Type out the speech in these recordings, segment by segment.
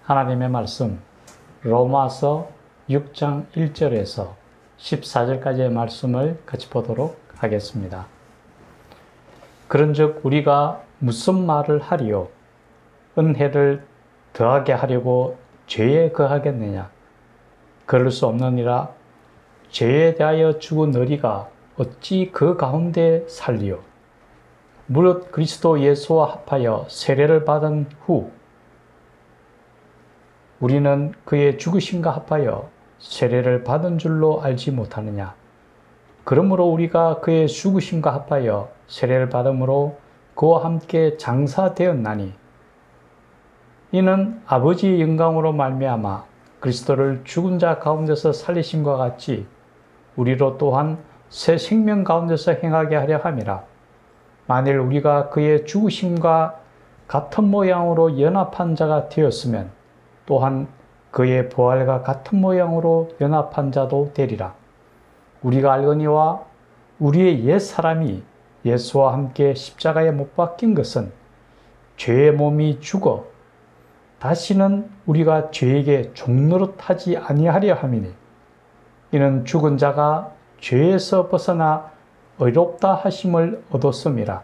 하나님의 말씀 로마서 6장 1절에서 14절까지의 말씀을 같이 보도록 하겠습니다. 그런즉 우리가 무슨 말을 하리요? 은혜를 더하게 하려고 죄에 거하겠느냐? 그럴 수 없느니라. 죄에 대하여 죽은 너희가 어찌 그 가운데 살리요? 무릇 그리스도 예수와 합하여 세례를 받은 후 우리는 그의 죽으심과 합하여 세례를 받은 줄로 알지 못하느냐? 그러므로 우리가 그의 죽으심과 합하여 세례를 받음으로 그와 함께 장사되었나니 이는 아버지의 영광으로 말미암아 그리스도를 죽은 자 가운데서 살리심과 같이 우리로 또한 새 생명 가운데서 행하게 하려 함이라. 만일 우리가 그의 죽으심과 같은 모양으로 연합한 자가 되었으면 또한 그의 부활과 같은 모양으로 연합한 자도 되리라. 우리가 알거니와 우리의 옛 사람이 예수와 함께 십자가에 못 박힌 것은 죄의 몸이 죽어 다시는 우리가 죄에게 종노릇하지 아니하려 함이니 이는 죽은 자가 죄에서 벗어나 의롭다 하심을 얻었음이라.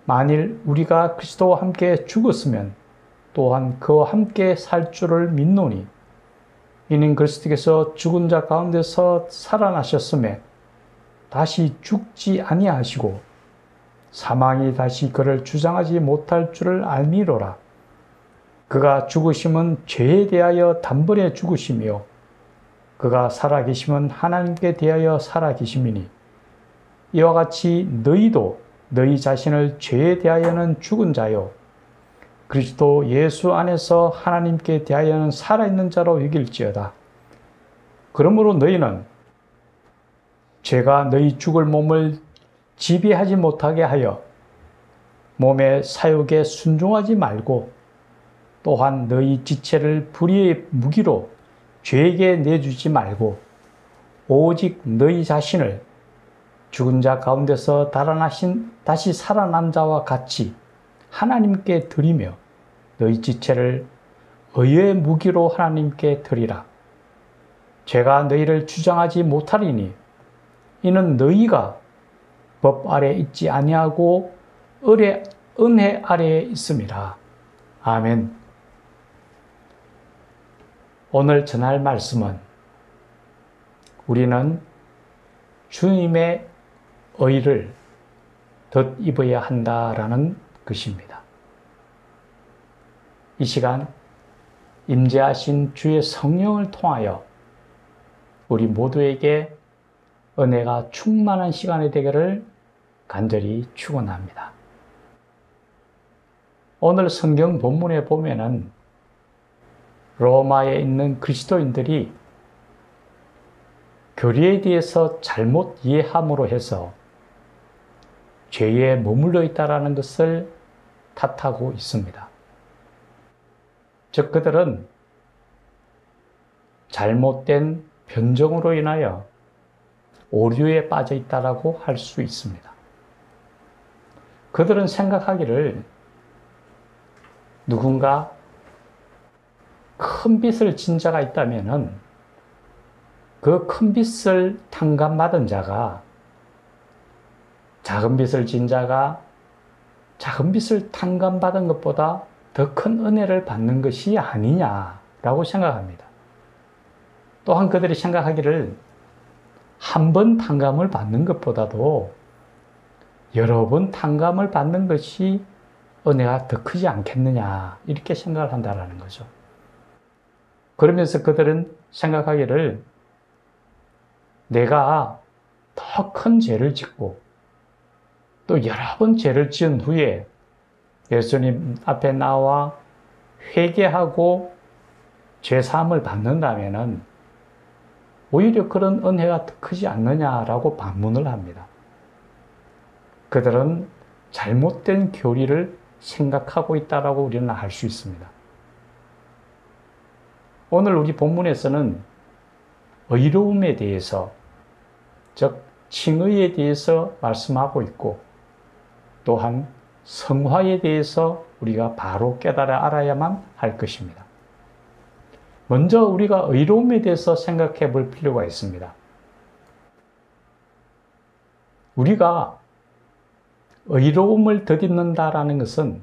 만일 우리가 그리스도와 함께 죽었으면 또한 그와 함께 살 줄을 믿노니 이는 그리스도께서 죽은 자 가운데서 살아나셨음에 다시 죽지 아니하시고 사망이 다시 그를 주장하지 못할 줄을 알미로라. 그가 죽으심은 죄에 대하여 단번에 죽으심이요 그가 살아계심은 하나님께 대하여 살아계심이니 이와 같이 너희도 너희 자신을 죄에 대하여는 죽은 자요 그리스도 예수 안에서 하나님께 대하여는 살아있는 자로 여길지어다. 그러므로 너희는 죄가 너희 죽을 몸을 지배하지 못하게 하여 몸의 사욕에 순종하지 말고 또한 너희 지체를 불의의 무기로 죄에게 내주지 말고 오직 너희 자신을 죽은 자 가운데서 달아나신 다시 살아난 자와 같이 하나님께 드리며 너희 지체를 의의 무기로 하나님께 드리라. 죄가 너희를 주장하지 못하리니 이는 너희가 법 아래 있지 아니하고 은혜 아래에 있음이라. 아멘. 오늘 전할 말씀은 우리는 주님의 의를 덧입어야 한다라는 것입니다. 이 시간 임재하신 주의 성령을 통하여 우리 모두에게 은혜가 충만한 시간이 되기를 간절히 축원합니다. 오늘 성경 본문에 보면은 로마에 있는 그리스도인들이 교리에 대해서 잘못 이해함으로 해서 죄에 머물러 있다는 것을 탓하고 있습니다. 즉 그들은 잘못된 변정으로 인하여 오류에 빠져 있다고 할 수 있습니다. 그들은 생각하기를 누군가 큰 빚을 진 자가 있다면은 그 큰 빚을 탕감받은 자가 작은 빚을 진 자가 작은 빚을 탕감받은 것보다 더 큰 은혜를 받는 것이 아니냐라고 생각합니다. 또한 그들이 생각하기를 한 번 탕감을 받는 것보다도 여러 번 탕감을 받는 것이 은혜가 더 크지 않겠느냐 이렇게 생각을 한다는 거죠. 그러면서 그들은 생각하기를 내가 더 큰 죄를 짓고 또 여러 번 죄를 지은 후에 예수님 앞에 나와 회개하고 죄사함을 받는다면은 오히려 그런 은혜가 더 크지 않느냐라고 반문을 합니다. 그들은 잘못된 교리를 생각하고 있다라고 우리는 알 수 있습니다. 오늘 우리 본문에서는 의로움에 대해서, 즉 칭의에 대해서 말씀하고 있고 또한 성화에 대해서 우리가 바로 깨달아 알아야만 할 것입니다. 먼저 우리가 의로움에 대해서 생각해 볼 필요가 있습니다. 우리가 의로움을 덧입는다라는 것은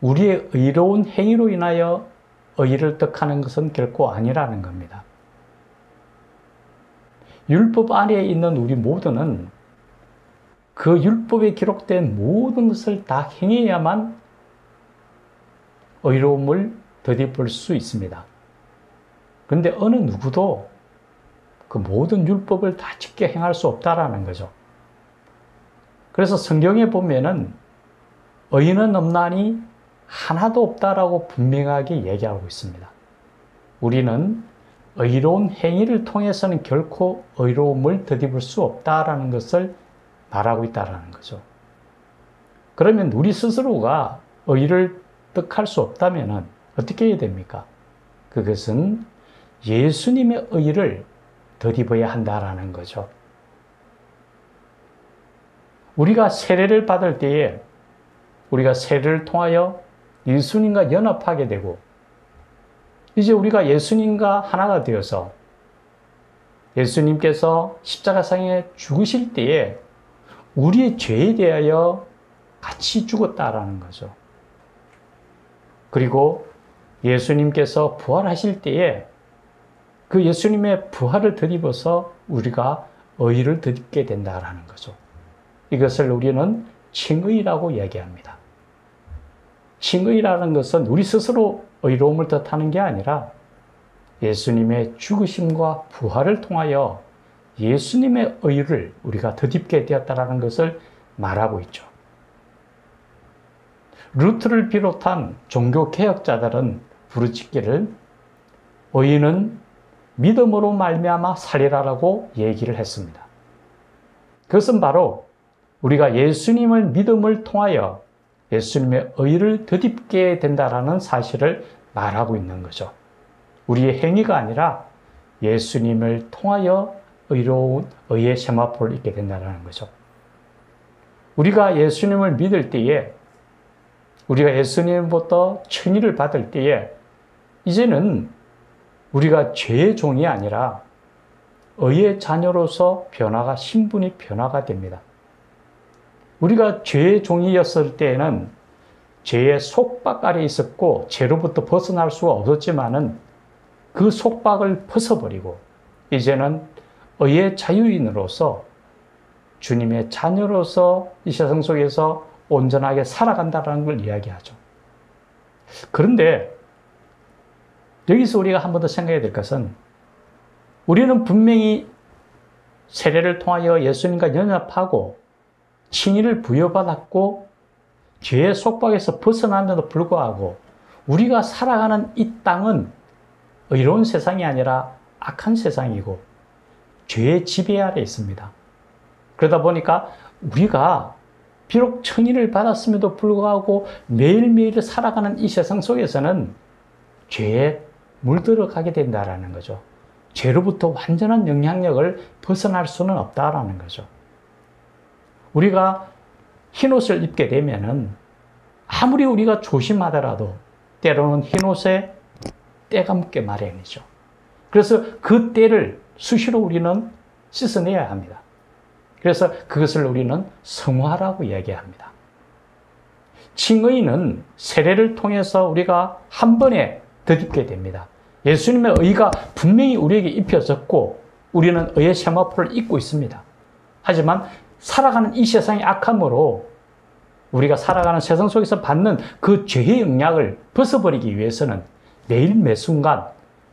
우리의 의로운 행위로 인하여 의를 득하는 것은 결코 아니라는 겁니다. 율법 안에 있는 우리 모두는 그 율법에 기록된 모든 것을 다 행해야만 의로움을 덧입을 수 있습니다. 그런데 어느 누구도 그 모든 율법을 다 지켜 행할 수 없다라는 거죠. 그래서 성경에 보면은 의인은 없나니 하나도 없다라고 분명하게 얘기하고 있습니다. 우리는 의로운 행위를 통해서는 결코 의로움을 덧입을 수 없다라는 것을 말하고 있다라는 거죠. 그러면 우리 스스로가 의를 득할 수 없다면 어떻게 해야 됩니까? 그것은 예수님의 의를 덧입어야 한다라는 거죠. 우리가 세례를 받을 때에 우리가 세례를 통하여 예수님과 연합하게 되고 이제 우리가 예수님과 하나가 되어서 예수님께서 십자가상에 죽으실 때에 우리의 죄에 대하여 같이 죽었다라는 거죠. 그리고 예수님께서 부활하실 때에 그 예수님의 부활을 덧입어서 우리가 의를 덧입게 된다라는 거죠. 이것을 우리는 칭의라고 얘기합니다. 칭의라는 것은 우리 스스로 의로움을 뜻하는 게 아니라 예수님의 죽으심과 부활을 통하여 예수님의 의를 우리가 덧입게 되었다는 것을 말하고 있죠. 루트를 비롯한 종교개혁자들은 부르짖기를 의인은 믿음으로 말미암아 살리라라고 얘기를 했습니다. 그것은 바로 우리가 예수님을 믿음을 통하여 예수님의 의를 덧입게 된다라는 사실을 말하고 있는 거죠. 우리의 행위가 아니라 예수님을 통하여 의로운 의의 세마포를 입게 된다는 거죠. 우리가 예수님을 믿을 때에 우리가 예수님부터 칭의를 받을 때에 이제는 우리가 죄의 종이 아니라 의의 자녀로서 신분이 변화가 됩니다. 우리가 죄의 종이었을 때에는 죄의 속박 아래 있었고 죄로부터 벗어날 수가 없었지만은 그 속박을 벗어버리고 이제는 의의 자유인으로서 주님의 자녀로서 이 세상 속에서 온전하게 살아간다는 걸 이야기하죠. 그런데 여기서 우리가 한 번 더 생각해야 될 것은 우리는 분명히 세례를 통하여 예수님과 연합하고 칭의를 부여받았고 죄의 속박에서 벗어났는데도 불구하고 우리가 살아가는 이 땅은 의로운 세상이 아니라 악한 세상이고 죄의 지배 아래 있습니다. 그러다 보니까 우리가 비록 칭의를 받았음에도 불구하고 매일매일 살아가는 이 세상 속에서는 죄에 물들어가게 된다라는 거죠. 죄로부터 완전한 영향력을 벗어날 수는 없다라는 거죠. 우리가 흰옷을 입게 되면은 아무리 우리가 조심하더라도 때로는 흰옷에 때가 묻게 마련이죠. 그래서 그 때를 수시로 우리는 씻어내야 합니다. 그래서 그것을 우리는 성화라고 얘기합니다. 칭의는 세례를 통해서 우리가 한 번에 덧입게 됩니다. 예수님의 의가 분명히 우리에게 입혀졌고 우리는 의의 세마포를 입고 있습니다. 하지만 살아가는 이 세상의 악함으로 우리가 살아가는 세상 속에서 받는 그 죄의 영향을 벗어버리기 위해서는 매일 매순간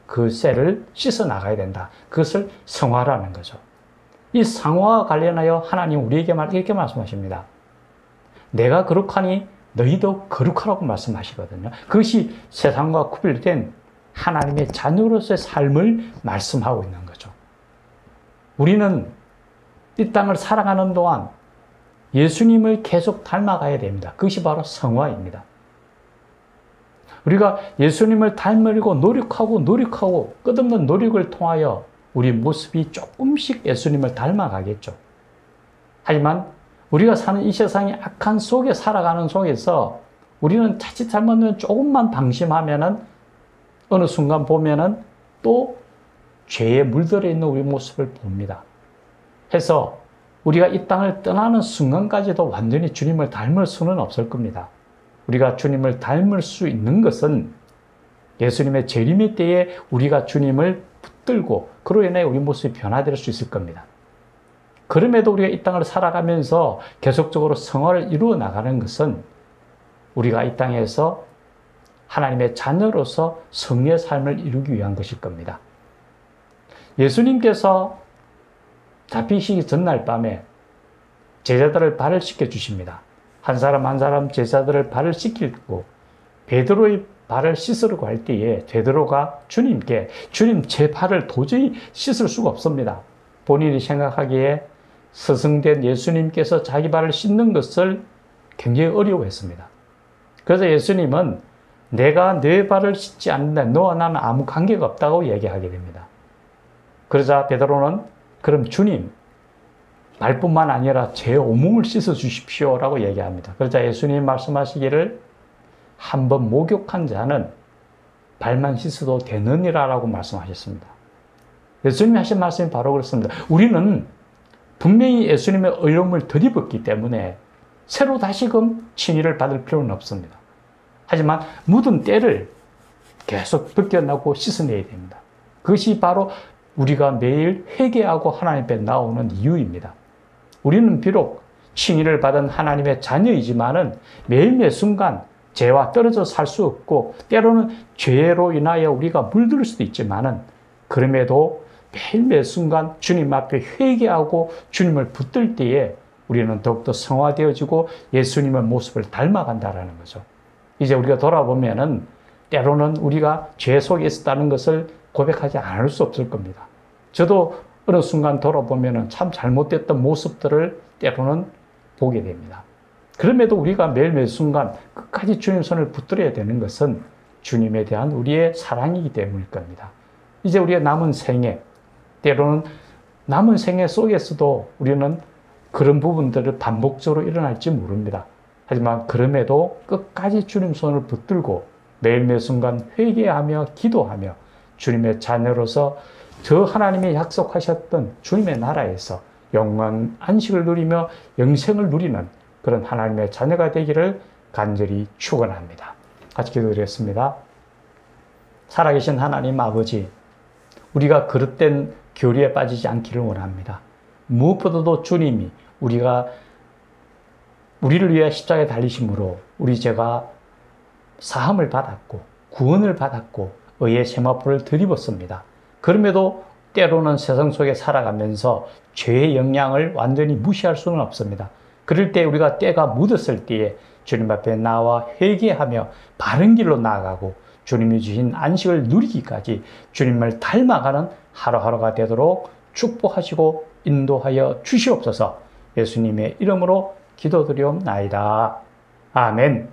그 쇠를 씻어 나가야 된다. 그것을 성화라는 거죠. 이 성화와 관련하여 하나님 우리에게 이렇게 말씀하십니다. 내가 거룩하니 너희도 거룩하라고 말씀하시거든요. 그것이 세상과 구별된 하나님의 자녀로서의 삶을 말씀하고 있는 거죠. 우리는 이 땅을 살아가는 동안 예수님을 계속 닮아가야 됩니다. 그것이 바로 성화입니다. 우리가 예수님을 닮으려고 노력하고 끝없는 노력을 통하여 우리 모습이 조금씩 예수님을 닮아가겠죠. 하지만 우리가 사는 이 세상의 악한 속에 살아가는 속에서 우리는 자칫 잘못하면 조금만 방심하면은 어느 순간 보면은 또 죄에 물들어 있는 우리 모습을 봅니다. 해서 우리가 이 땅을 떠나는 순간까지도 완전히 주님을 닮을 수는 없을 겁니다. 우리가 주님을 닮을 수 있는 것은 예수님의 재림의 때에 우리가 주님을 붙들고 그로 인해 우리 모습이 변화될 수 있을 겁니다. 그럼에도 우리가 이 땅을 살아가면서 계속적으로 성화를 이루어 나가는 것은 우리가 이 땅에서 하나님의 자녀로서 성의 삶을 이루기 위한 것일 겁니다. 예수님께서 잡히시기 전날 밤에 제자들을 발을 씻겨 주십니다. 한 사람 한 사람 제자들을 발을 씻기고 베드로의 발을 씻으려고 할 때에 베드로가 주님께 주님 제 발을 도저히 씻을 수가 없습니다. 본인이 생각하기에 스승된 예수님께서 자기 발을 씻는 것을 굉장히 어려워했습니다. 그래서 예수님은 내가 내 발을 씻지 않는다. 너와 나는 아무 관계가 없다고 얘기하게 됩니다. 그러자 베드로는 그럼 주님 발뿐만 아니라 제 온몸을 씻어 주십시오라고 얘기합니다. 그러자 예수님 말씀하시기를 한 번 목욕한 자는 발만 씻어도 되느니라라고 말씀하셨습니다. 예수님이 하신 말씀이 바로 그렇습니다. 우리는 분명히 예수님의 어려움을 덧입었기 때문에 새로 다시금 칭의를 받을 필요는 없습니다. 하지만 묻은 때를 계속 벗겨내고 씻어내야 됩니다. 그것이 바로 우리가 매일 회개하고 하나님 앞에 나오는 이유입니다. 우리는 비록 칭의를 받은 하나님의 자녀이지만은 매일매 순간 죄와 떨어져 살 수 없고 때로는 죄로 인하여 우리가 물들 수도 있지만은 그럼에도 매일매 순간 주님 앞에 회개하고 주님을 붙들 때에 우리는 더욱더 성화되어지고 예수님의 모습을 닮아간다라는 거죠. 이제 우리가 돌아보면은 때로는 우리가 죄 속에 있었다는 것을 고백하지 않을 수 없을 겁니다. 저도 어느 순간 돌아보면은 참 잘못됐던 모습들을 때로는 보게 됩니다. 그럼에도 우리가 매일매일 순간 끝까지 주님 손을 붙들어야 되는 것은 주님에 대한 우리의 사랑이기 때문일 겁니다. 이제 우리의 남은 생애, 때로는 남은 생애 속에서도 우리는 그런 부분들을 반복적으로 일어날지 모릅니다. 하지만 그럼에도 끝까지 주님 손을 붙들고 매일매일 순간 회개하며 기도하며 주님의 자녀로서 저 하나님이 약속하셨던 주님의 나라에서 영원 안식을 누리며 영생을 누리는 그런 하나님의 자녀가 되기를 간절히 축원합니다. 같이 기도드리겠습니다. 살아계신 하나님 아버지, 우리가 그릇된 교리에 빠지지 않기를 원합니다. 무엇보다도 주님이 우리를 위해 십자가에 달리심으로 우리 죄가 사함을 받았고 구원을 받았고 의의 세마포를 들입었습니다. 그럼에도 때로는 세상 속에 살아가면서 죄의 영향을 완전히 무시할 수는 없습니다. 그럴 때 우리가 때가 묻었을 때에 주님 앞에 나와 회개하며 바른 길로 나아가고 주님이 주신 안식을 누리기까지 주님을 닮아가는 하루하루가 되도록 축복하시고 인도하여 주시옵소서. 예수님의 이름으로 기도드리옵나이다. 아멘.